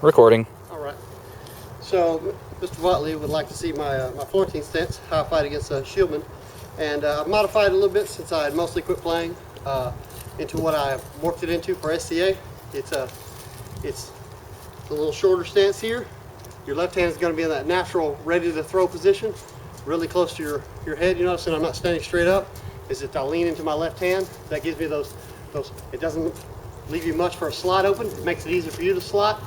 Recording. All right. So, Mr. Watley would like to see my Florentine stance, how I fight against Shieldman. And I've modified it a little bit since I had mostly quit playing into what I worked it into for SCA. It's a little shorter stance here. Your left hand is going to be in that natural, ready to throw position, really close to your head. You notice that I'm not standing straight up, is that I lean into my left hand. That gives me those, it doesn't leave you much for a slot open. It makes it easier for you to slot.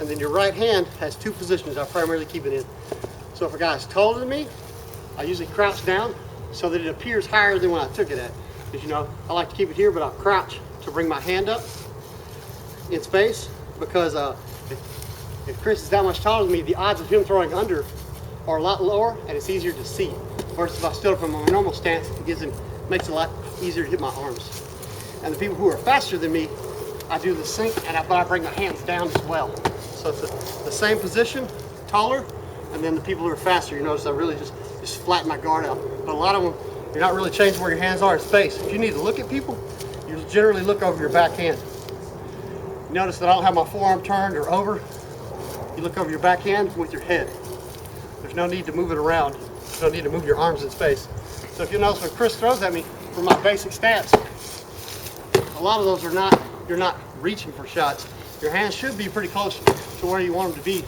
And then your right hand has two positions I primarily keep it in. So if a guy's taller than me, I usually crouch down so that it appears higher than when I took it at. Because you know, I like to keep it here, but I'll crouch to bring my hand up in space, because if Chris is that much taller than me, the odds of him throwing under are a lot lower, and it's easier to see. Versus if I stood up in my normal stance, makes it a lot easier to hit my arms. And the people who are faster than me, I do the sink, but I bring my hands down as well. So it's the same position, taller, and then the people who are faster, you notice I really just flatten my guard out. But a lot of them, you're not really changing where your hands are in space. If you need to look at people, you generally look over your back hand. Notice that I don't have my forearm turned or over. You look over your back hand with your head. There's no need to move it around. There's no need to move your arms in space. So if you notice when Chris throws at me for my basic stance, a lot of those you're not reaching for shots. Your hands should be pretty close to where you want them to be.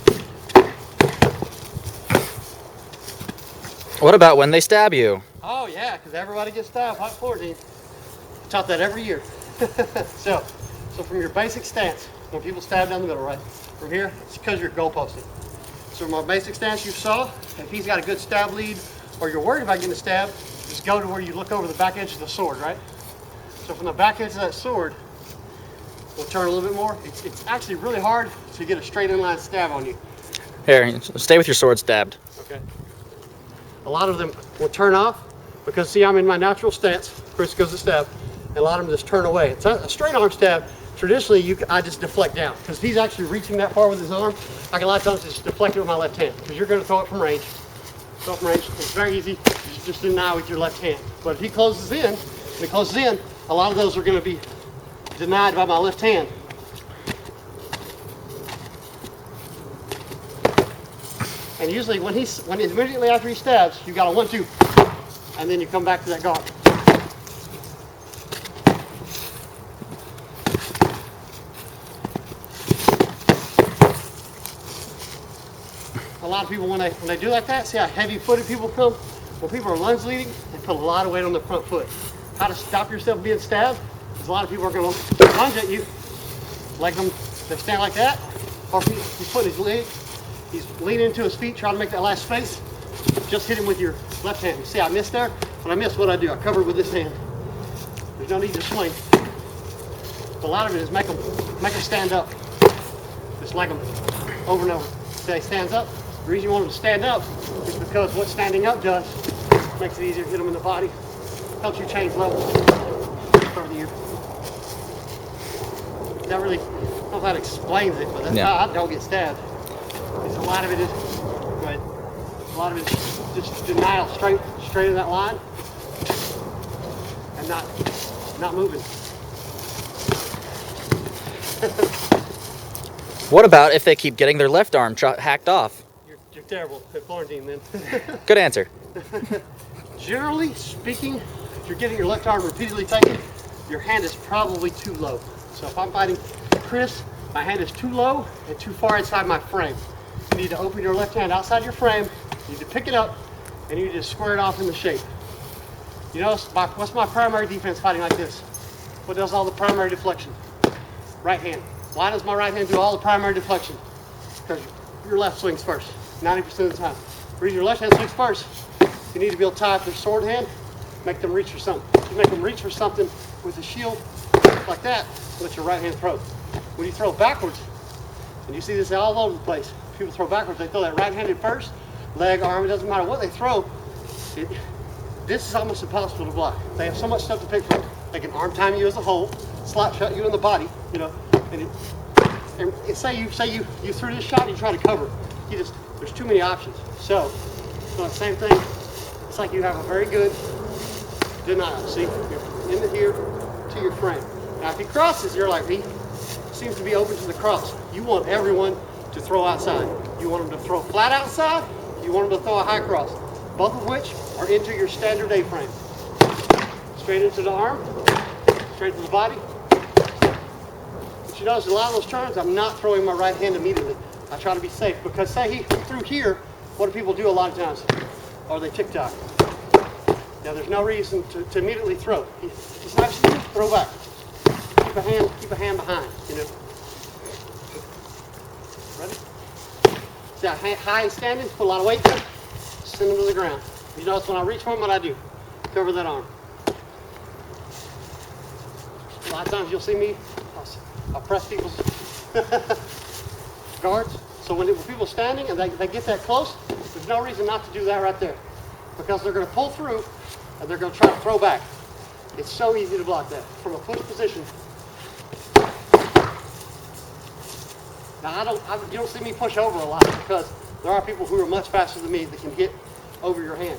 What about when they stab you? Oh yeah, because everybody gets stabbed. Hot Florentine. I taught that every year. So from your basic stance, when people stab down the middle, right? From here, it's because you're goal posting. So my basic stance you saw, if he's got a good stab lead, or you're worried about getting a stab, just go to where you look over the back edge of the sword, right? So from the back edge of that sword, we'll turn a little bit more. It's actually really hard to get a straight inline stab on you. Here, stay with your sword stabbed. Okay. A lot of them will turn off because, see, I'm in my natural stance. Chris goes to stab, and a lot of them just turn away. It's a straight arm stab. Traditionally, I just deflect down because he's actually reaching that far with his arm. I can a lot of times just deflect it with my left hand because you're going to throw it from range. Throw it from range. It's very easy. You just deny with your left hand. But if he closes in, a lot of those are going to be denied by my left hand. And usually when immediately after he stabs, you got a 1-2, and then you come back to that guard. A lot of people, when they do like that, see how heavy-footed people come? When people are lunge leading, they put a lot of weight on their front foot. How to stop yourself being stabbed? Because a lot of people are going to lunge at you, like them, they stand like that, or he's putting his leg, he's leaning into his feet, trying to make that last space. Just hit him with your left hand. You see I missed there? When I miss, what I do? I cover it with this hand. There's no need to swing. A lot of it is make them stand up. Just like them over and over. See how he stands up? The reason you want him to stand up is because what standing up does makes it easier to hit him in the body. Helps you change levels over the year. That really, I don't know if that explains it, but that's how I don't get stabbed. A lot of it is, a lot of it is just denial, straight in that line, and not moving. What about if they keep getting their left arm hacked off? You're terrible at Florentine then. Good answer. Generally speaking, if you're getting your left arm repeatedly taken, your hand is probably too low. So if I'm fighting Chris, my hand is too low and too far inside my frame. You need to open your left hand outside your frame, you need to pick it up, and you need to square it off in the shape. You notice, what's my primary defense fighting like this? What does all the primary deflection? Right hand. Why does my right hand do all the primary deflection? Because your left swings first, 90% of the time. The reason your left hand swings first, you need to be able to tie up their sword hand, make them reach for something. You make them reach for something with a shield like that, let your right hand throw. When you throw backwards, and you see this all over the place, people throw backwards, they throw that right-handed first, leg, arm, it doesn't matter what they throw. This is almost impossible to block. They have so much stuff to pick from. They can arm time you as a whole, slap shot you in the body, you know, and say you threw this shot and you try to cover. There's too many options. So the same thing, it's like you have a very good denial. See, you're in here to your frame. Now if he crosses, you're like me, seems to be open to the cross. You want everyone to throw outside. You want them to throw flat outside. You want them to throw a high cross. Both of which are into your standard A-frame. Straight into the arm, straight to the body. But you notice a lot of those turns, I'm not throwing my right hand immediately. I try to be safe because say he threw here, what do people do a lot of times? Or they tick-tock. Now there's no reason to immediately throw. He snaps you, throw back. Keep a hand behind, you know. Ready? See how high and standing, put a lot of weight there, send them to the ground. You notice when I reach for them, what I do? Cover that arm. A lot of times you'll see me, I'll press people's guards. So when people are standing and they get that close, there's no reason not to do that right there. Because they're going to pull through and they're going to try to throw back. It's so easy to block that from a push position. Now you don't see me push over a lot because there are people who are much faster than me that can get over your hand.